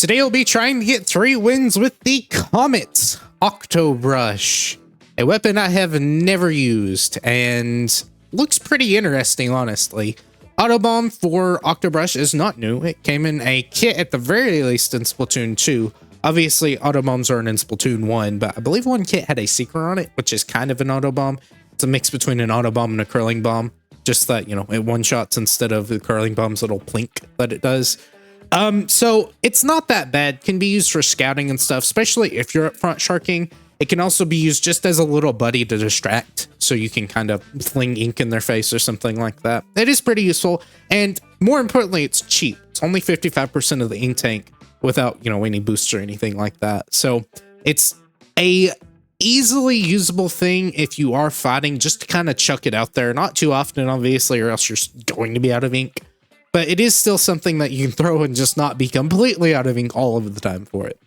Today we'll be trying to get 3 wins with the Cometz Octobrush, a weapon I have never used and looks pretty interesting, honestly. Autobomb for Octobrush is not new. It came in a kit at the very least in Splatoon 2. Obviously, autobombs aren't in Splatoon 1, but I believe one kit had a secret on it, which is kind of an autobomb. It's a mix between an autobomb and a curling bomb. Just that, you know, it one-shots instead of the curling bomb's little plink that it does. So it's not that bad. Can be used for scouting and stuff, especially if you're up front sharking. It can also be used just as a little buddy to distract, so you can kind of fling ink in their face or something like that. It is pretty useful, and more importantly, it's cheap. It's only 55% of the ink tank without, you know, any boosts or anything like that. So it's a easily usable thing if you are fighting, just to kind of chuck it out there. Not too often, obviously, or else you're going to be out of ink. But it is still something that you can throw and just not be completely out of ink all of the time for it.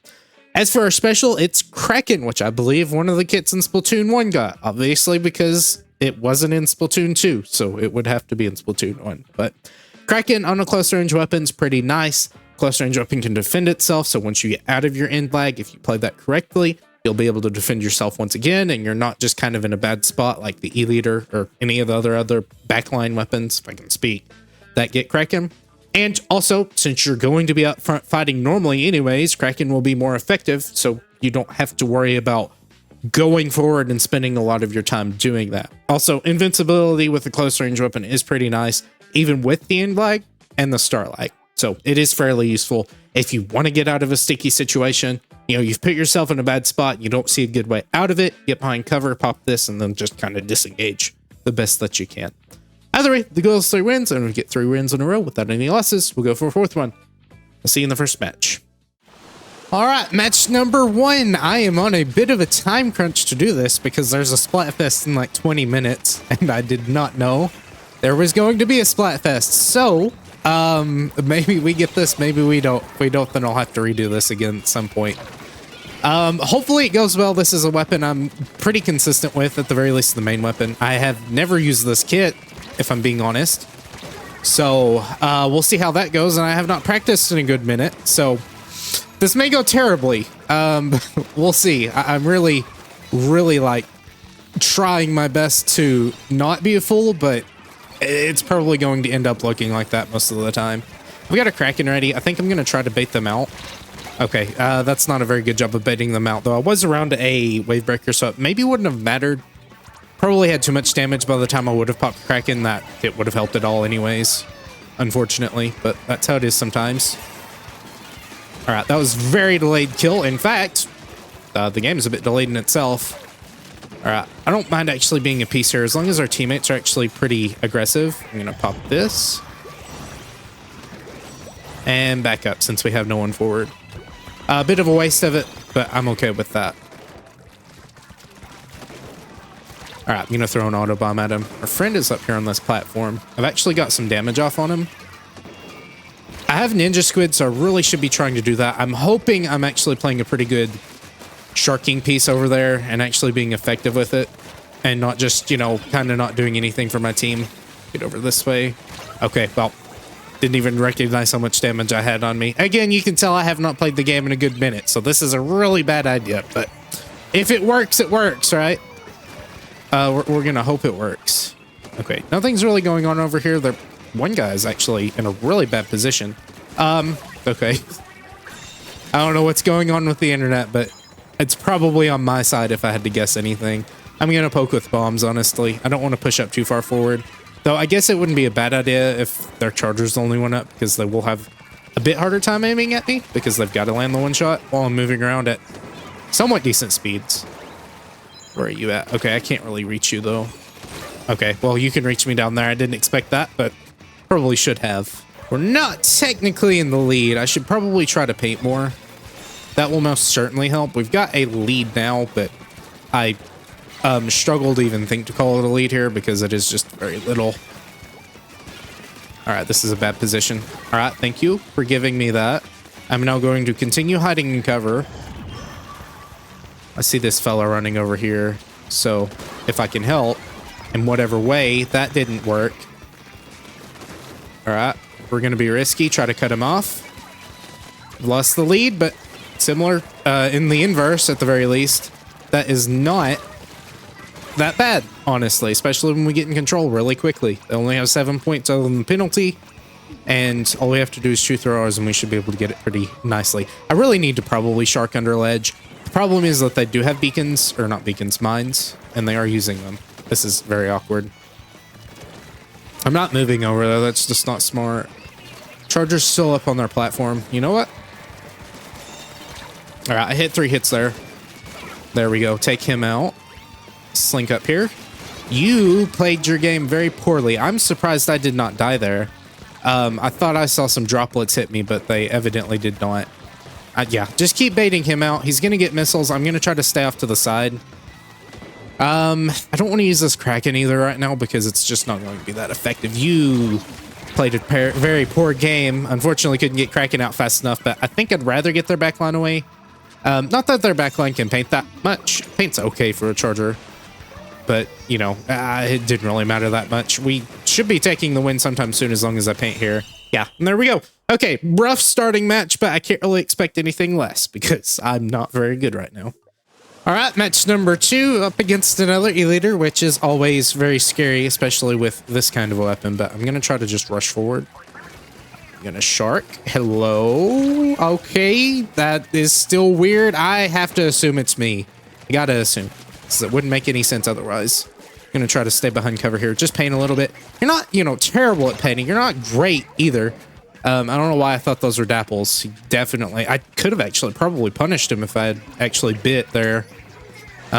As for our special, it's Kraken, which I believe one of the kits in Splatoon 1 got, obviously because it wasn't in Splatoon 2, so it would have to be in Splatoon 1. But Kraken on a close range weapon is pretty nice. Close range weapon can defend itself, so once you get out of your end lag, if you play that correctly, you'll be able to defend yourself once again, and you're not just kind of in a bad spot like the E-Leader or any of the other backline weapons, if I can speak, that get Kraken. And also, since you're going to be out front fighting normally anyways, Kraken will be more effective, so you don't have to worry about going forward and spending a lot of your time doing that. Also, invincibility with a close range weapon is pretty nice, even with the end lag and the start lag. So it is fairly useful if you want to get out of a sticky situation. You know, you've put yourself in a bad spot, you don't see a good way out of it, get behind cover, pop this, and then just kind of disengage the best that you can. Either way, the goal is 3 wins, and we get 3 wins in a row without any losses. We'll go for a 4th one. I'll see you in the first match. All right, match number 1. I am on a bit of a time crunch to do this because there's a Splatfest in like 20 minutes, and I did not know there was going to be a Splatfest. So, maybe we get this, maybe we don't. If we don't, then I'll have to redo this again at some point. Hopefully it goes well. This is a weapon I'm pretty consistent with, at the very least the main weapon. I have never used this kit, if I'm being honest. So, we'll see how that goes, and I have not practiced in a good minute, so this may go terribly. We'll see. I'm really like trying my best to not be a fool, but it's probably going to end up looking like that most of the time. We got a Kraken ready. I think I'm going to try to bait them out. Okay, that's not a very good job of baiting them out, though. I was around a wave breaker, so it maybe wouldn't have mattered. Probably had too much damage by the time I would have popped Kraken. That it would have helped at all anyways, unfortunately, but that's how it is sometimes. All right, that was very delayed kill. In fact, the game is a bit delayed in itself. All right, I don't mind actually being a piece here as long as our teammates are actually pretty aggressive. I'm gonna pop this and back up since we have no one forward. A bit of a waste of it, but I'm okay with that. All right, I'm going to throw an autobomb at him. Our friend is up here on this platform. I've actually got some damage off on him. I have Ninja Squid, so I really should be trying to do that. I'm hoping I'm actually playing a pretty good sharking piece over there and actually being effective with it and not just, you know, kind of not doing anything for my team. Get over this way. Okay, well, didn't even recognize how much damage I had on me. Again, you can tell I have not played the game in a good minute, so this is a really bad idea, but if it works, right? We're gonna hope it works. Okay, nothing's really going on over here. One guy is actually in a really bad position. Okay. I don't know what's going on with the internet, but it's probably on my side if I had to guess anything. I'm gonna poke with bombs, honestly. I don't want to push up too far forward. Though I guess it wouldn't be a bad idea if their charger's the only one up, because they will have a bit harder time aiming at me, because they've got to land the one shot while I'm moving around at somewhat decent speeds. Where are you at? Okay, I can't really reach you, though. Okay, well, you can reach me down there. I didn't expect that, but probably should have. We're not technically in the lead. I should probably try to paint more. That will most certainly help. We've got a lead now, but I struggle to even think to call it a lead here because it is just very little. All right, this is a bad position. All right, thank you for giving me that. I'm now going to continue hiding in cover. I see this fella running over here, so if I can help in whatever way, that didn't work. All right, we're going to be risky, try to cut him off. Lost the lead, but similar in the inverse at the very least. That is not that bad, honestly, especially when we get in control really quickly. They only have 7 points other than the penalty, and all we have to do is shoot through ours and we should be able to get it pretty nicely. I really need to probably shark under ledge. The problem is that they do have beacons, or not beacons, mines, and they are using them. This is very awkward. I'm not moving over there, that's just not smart. Charger's still up on their platform. You know what? All right, I hit 3 hits there. There we go, take him out. Slink up here. You played your game very poorly. I'm surprised I did not die there. I thought I saw some droplets hit me, but they evidently did not. Yeah, just keep baiting him out. He's gonna get missiles. I'm gonna try to stay off to the side. I don't want to use this Kraken either right now because it's just not going to be that effective. You played a very poor game. Unfortunately, couldn't get Kraken out fast enough, but I think I'd rather get their backline away. Not that their backline can paint that much. Paint's okay for a Charger. But, you know, it didn't really matter that much. We should be taking the win sometime soon as long as I paint here. Yeah, and there we go. Okay, rough starting match, but I can't really expect anything less because I'm not very good right now. All right, match number 2 up against another E-Leader, which is always very scary, especially with this kind of a weapon, but I'm going to try to just rush forward. I'm going to shark. Hello? Okay, that is still weird. I have to assume it's me. I got to assume. Because it wouldn't make any sense otherwise. I'm going to try to stay behind cover here. Just paint a little bit. You're not, you know, terrible at painting. You're not great either. I don't know why I thought those were dapples. He definitely... I could have actually probably punished him if I had actually bit there.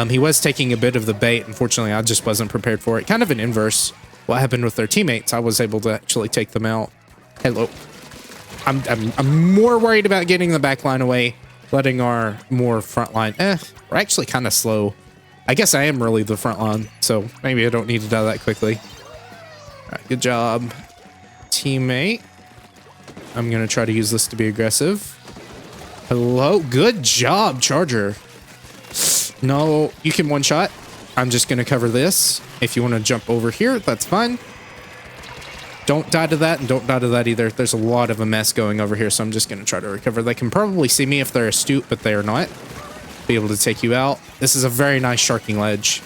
He was taking a bit of the bait. Unfortunately, I just wasn't prepared for it. Kind of an inverse. What happened with their teammates. I was able to actually take them out. Hello. I'm more worried about getting the back line away. Letting our more front line... we're actually kind of slow. I guess I am really the front line, so maybe I don't need to die that quickly. All right, good job, teammate. I'm going to try to use this to be aggressive. Hello. Good job, Charger. No, you can one-shot. I'm just going to cover this. If you want to jump over here, that's fine. Don't die to that, and don't die to that either. There's a lot of a mess going over here, so I'm just going to try to recover. They can probably see me if they're astute, but they are not. Be able to take you out. This is a very nice sharking ledge.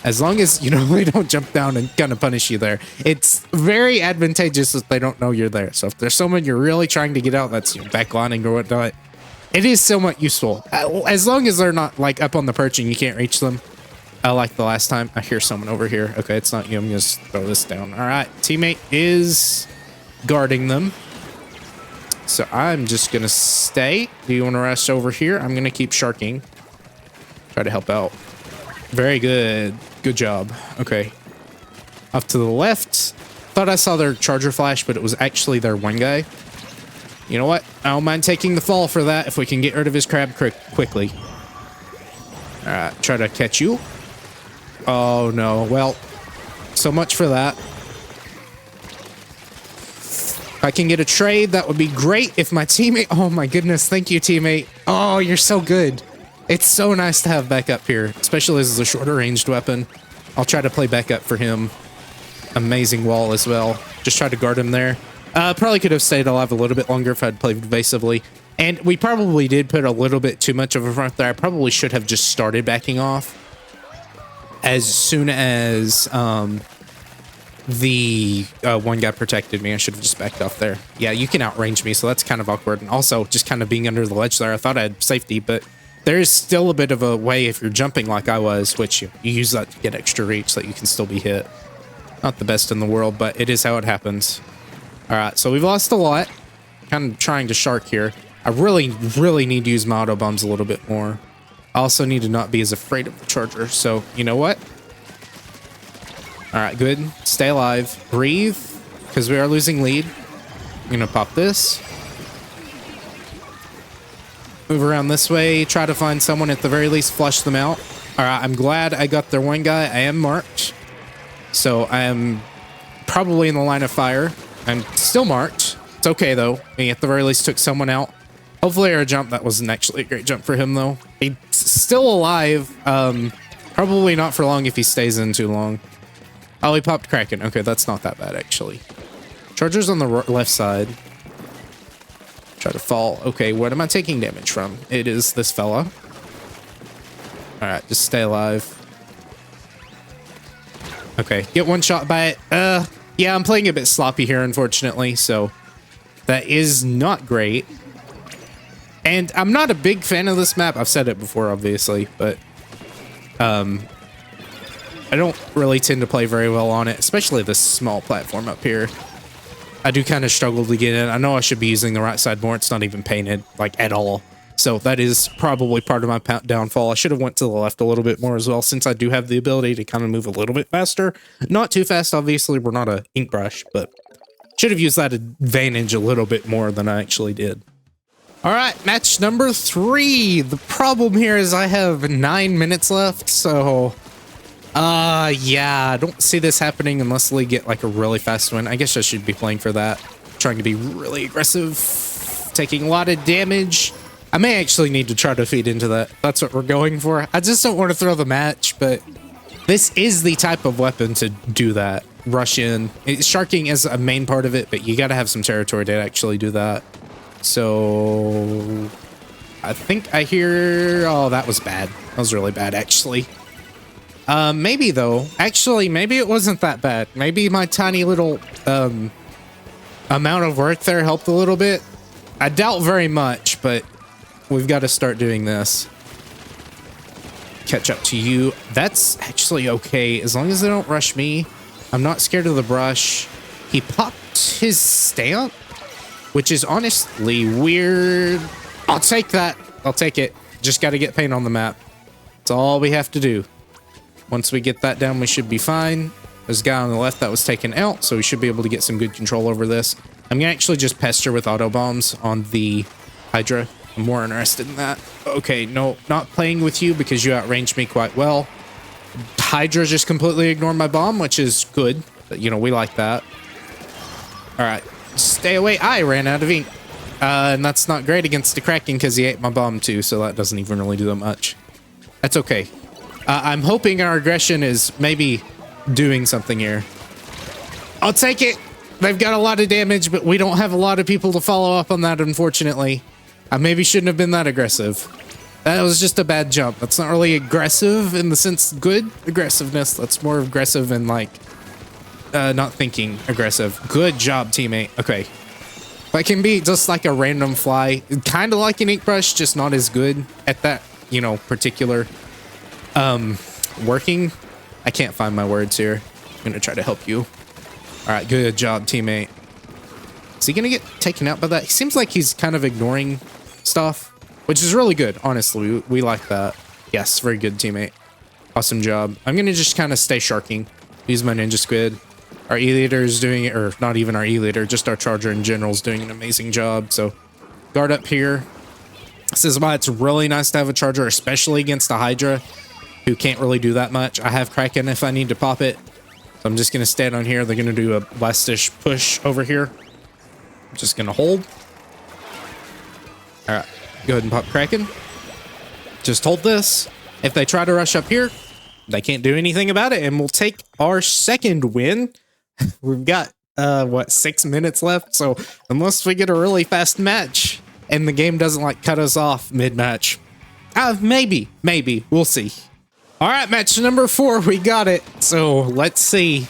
As long as, you know, they don't jump down and kind of punish you there. It's very advantageous if they don't know you're there. So if there's someone you're really trying to get out, that's, you know, backlining or whatnot, it is somewhat useful. As long as they're not, like, up on the perch and you can't reach them. Like the last time. I hear someone over here. Okay, it's not you. I'm going to throw this down. All right. Teammate is guarding them. So I'm just going to stay. Do you want to rush over here? I'm going to keep sharking. Try to help out. Very good. Good job. Okay. Off to the left. Thought I saw their Charger flash, but it was actually their one guy. You know what? I don't mind taking the fall for that if we can get rid of his crab quickly. All right. Try to catch you. Oh, no. Well, so much for that. If I can get a trade, that would be great. If my teammate... Oh, my goodness. Thank you, teammate. Oh, you're so good. It's so nice to have backup here, especially as a shorter ranged weapon. I'll try to play backup for him. Amazing wall as well. Just try to guard him there. Probably could have stayed alive a little bit longer if I'd played evasively. And we probably did put a little bit too much of a front there. I probably should have just started backing off. As soon as the one guy protected me, I should have just backed off there. Yeah, you can outrange me, so that's kind of awkward. And also, just kind of being under the ledge there, I thought I had safety, but... There is still a bit of a way if you're jumping like I was, which you use that to get extra reach so that you can still be hit. Not the best in the world, but it is how it happens. All right, so we've lost a lot. Kind of trying to shark here. I really, really need to use my auto bombs a little bit more. I also need to not be as afraid of the Charger. So, you know what? All right, good. Stay alive. Breathe, because we are losing lead. I'm going to pop this. Move around this way, try to find someone, at the very least flush them out. All right, I'm glad I got their one guy. I am marked. So I am probably in the line of fire. I'm still marked. It's okay, though. We at the very least took someone out. Hopefully our jump, that wasn't actually a great jump for him, though. He's still alive. Probably not for long if he stays in too long. Oh, he popped Kraken. Okay, that's not that bad, actually. Charger's on the left side. Try to fall. Okay, what am I taking damage from? It is this fella. All right, just stay alive. Okay, get one shot by it. Yeah, I'm playing a bit sloppy here, unfortunately, so that is not great. And I'm not a big fan of this map. I've said it before, obviously, but I don't really tend to play very well on it, especially this small platform up here. I do kind of struggle to get in. I know I should be using the right side more. It's not even painted, like, at all. So that is probably part of my downfall. I should have went to the left a little bit more as well, since I do have the ability to kind of move a little bit faster. Not too fast, obviously. We're not a ink brush, but should have used that advantage a little bit more than I actually did. All right, match number 3. The problem here is I have 9 minutes left, so yeah, I don't see this happening unless we get like a really fast win. I guess I should be playing for that. Trying to be really aggressive, taking a lot of damage. I may actually need to try to feed into that. That's what we're going for. I just don't want to throw the match, but this is the type of weapon to do that. Rush in. Sharking is a main part of it, but you got to have some territory to actually do that. So I think I hear... Oh, that was bad. That was really bad, actually. Maybe, though. Actually, maybe it wasn't that bad. Maybe my tiny little amount of work there helped a little bit. I doubt very much, but we've got to start doing this. Catch up to you. That's actually okay, as long as they don't rush me. I'm not scared of the brush. He popped his stamp, which is honestly weird. I'll take that. I'll take it. Just got to get paint on the map. That's all we have to do. Once we get that down, we should be fine. There's a guy on the left that was taken out, so we should be able to get some good control over this. I'm going to actually just pester with auto bombs on the Hydra. I'm more interested in that. Okay, no, not playing with you because you outranged me quite well. Hydra just completely ignored my bomb, which is good. But, you know, we like that. All right, stay away. I ran out of ink. And that's not great against the Kraken because he ate my bomb too, so that doesn't even really do that much. That's okay. I'm hoping our aggression is maybe doing something here. I'll take it. They've got a lot of damage, but we don't have a lot of people to follow up on that, unfortunately. I maybe shouldn't have been that aggressive. That was just a bad jump. That's not really aggressive in the sense good aggressiveness. That's more aggressive and like not thinking aggressive. Good job, teammate. Okay. If I can be just like a random fly, kind of like an ink brush, just not as good at that, you know, particular working. I can't find my words here. I'm gonna try to help you. All right, good job, teammate. Is he gonna get taken out by that? He seems like he's kind of ignoring stuff, which is really good. Honestly, we like that. Yes, very good, teammate. Awesome job. I'm gonna just kind of stay sharking. Use my ninja squid. Our E-leader is doing it, or not even our E-leader, just our charger in general is doing an amazing job. So guard up here. This is why it's really nice to have a charger, especially against a Hydra who can't really do that much. I have Kraken if I need to pop it. So I'm just going to stand on here. They're going to do a blastish push over here. I'm just going to hold. All right, go ahead and pop Kraken. Just hold this. If they try to rush up here, they can't do anything about it, and we'll take our second win. We've got, what, 6 minutes left? So unless we get a really fast match and the game doesn't, like, cut us off mid-match, maybe. We'll see. All right, match number 4, we got it. So let's see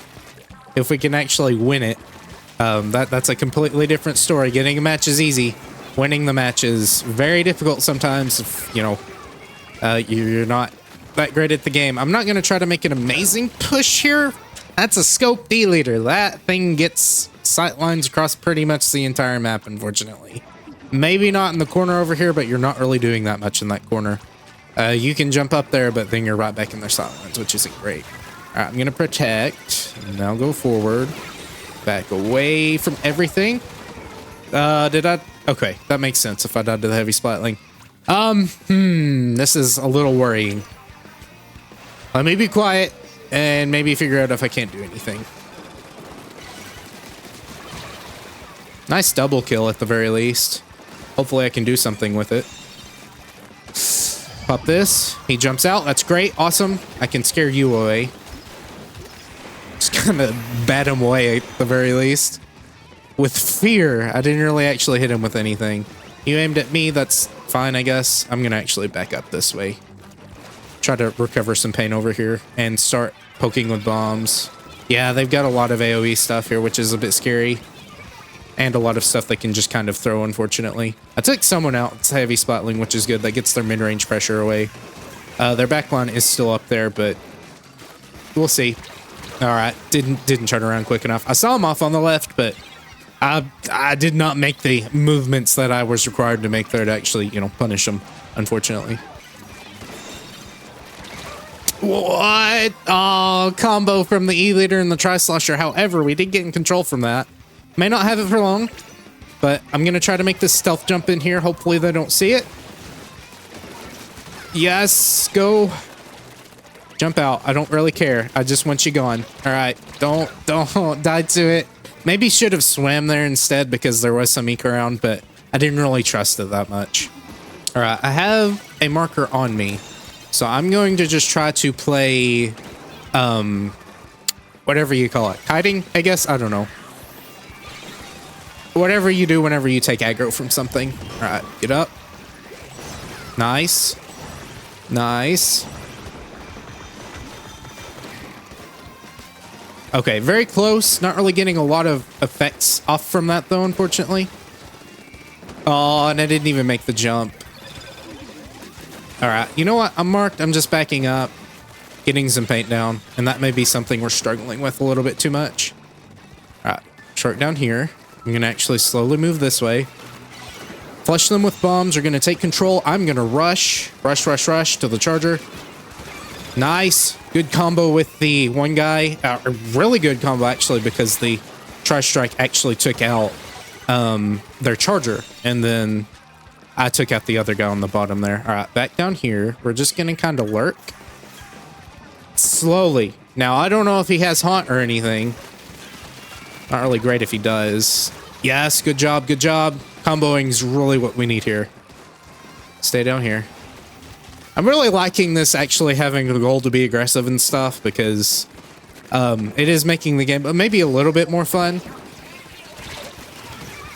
if we can actually win it. That's a completely different story. Getting a match is easy. Winning the match is very difficult sometimes if, you know, you're not that great at the game. I'm not going to try to make an amazing push here. That's a scope D leader. That thing gets sight lines across pretty much the entire map, unfortunately. Maybe not in the corner over here, but you're not really doing that much in that corner. You can jump up there, but then you're right back in their sight lines, which isn't great. All right, I'm going to protect. Now go forward. Back away from everything. Did I? Okay, that makes sense if I died to the heavy splatling. This is a little worrying. Let me be quiet and maybe figure out if I can't do anything. Nice double kill at the very least. Hopefully I can do something with it. Pop this. He jumps out. That's great. Awesome. I can scare you away. Just kind of bat him away at the very least. With fear. I didn't really actually hit him with anything. You aimed at me, that's fine, I guess. I'm gonna actually back up this way. Try to recover some pain over here and start poking with bombs. Yeah, they've got a lot of AoE stuff here, which is a bit scary. And a lot of stuff they can just kind of throw, unfortunately. I took someone out. It's heavy splatling, which is good. That gets their mid-range pressure away. Their backline is still up there, but we'll see. All right, didn't turn around quick enough. I saw him off on the left, but I did not make the movements that I was required to make there to actually, you know, punish him, unfortunately. What? Oh, combo from the E-Leader and the Tri-Slosher. However, we did get in control from that. May not have it for long, but I'm going to try to make this stealth jump in here. Hopefully they don't see it. Yes, go. Jump out. I don't really care. I just want you gone. All right. Don't die to it. Maybe should have swam there instead because there was some ink around, but I didn't really trust it that much. All right. I have a marker on me, so I'm going to just try to play, whatever you call it. Kiting, I guess? I don't know. Whatever you do whenever you take aggro from something. All right, get up. Nice. Nice. Okay, very close. Not really getting a lot of effects off from that, though, unfortunately. Oh, and I didn't even make the jump. All right, you know what? I'm marked. I'm just backing up, getting some paint down, and that may be something we're struggling with a little bit too much. All right, short down here. I'm going to actually slowly move this way. Flush them with bombs. You're going to take control. I'm going to rush to the charger. Nice. Good combo with the one guy. A really good combo, actually, because the Tri-Strike actually took out their charger. And then I took out the other guy on the bottom there. All right, back down here. We're just going to kind of lurk. Slowly. Now, I don't know if he has haunt or anything. Not really great if he does. Yes, good job, good job. Comboing is really what we need here. Stay down here. I'm really liking this actually having the goal to be aggressive and stuff because it is making the game maybe a little bit more fun.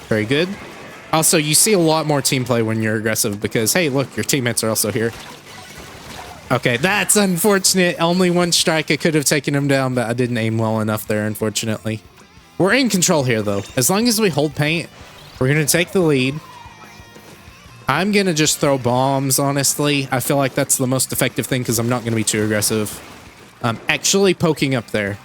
Very good. Also, you see a lot more team play when you're aggressive because, hey, look, your teammates are also here. Okay, that's unfortunate. Only one strike. I could have taken him down, but I didn't aim well enough there, unfortunately. We're in control here, though. As long as we hold paint, we're going to take the lead. I'm going to just throw bombs, honestly. I feel like that's the most effective thing because I'm not going to be too aggressive. I'm actually poking up there.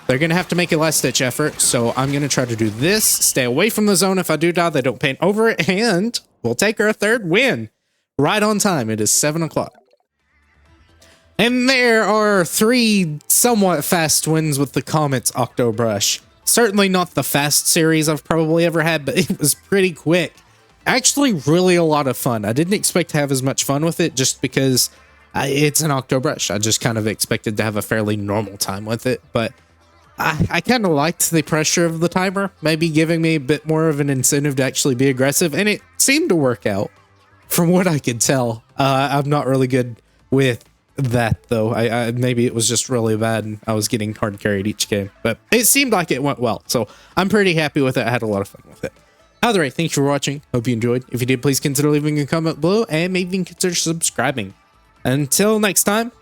They're going to have to make a last-ditch effort, so I'm going to try to do this. Stay away from the zone. If I do die, they don't paint over it, and we'll take our third win. Right on time. It is 7 o'clock. And there are 3 somewhat fast wins with the Cometz Octobrush. Certainly not the fast series I've probably ever had, but it was pretty quick. Actually, really a lot of fun. I didn't expect to have as much fun with it just because it's an Octobrush. I just kind of expected to have a fairly normal time with it, but I kind of liked the pressure of the timer, maybe giving me a bit more of an incentive to actually be aggressive, and it seemed to work out from what I could tell. I'm not really good with that, though. Maybe it was just really bad and I was getting hard carried each game, but it seemed like it went well, so I'm pretty happy with it. I had a lot of fun with it. Either way, thanks for watching. Hope you enjoyed. If you did, please consider leaving a comment below and maybe consider subscribing. Until next time,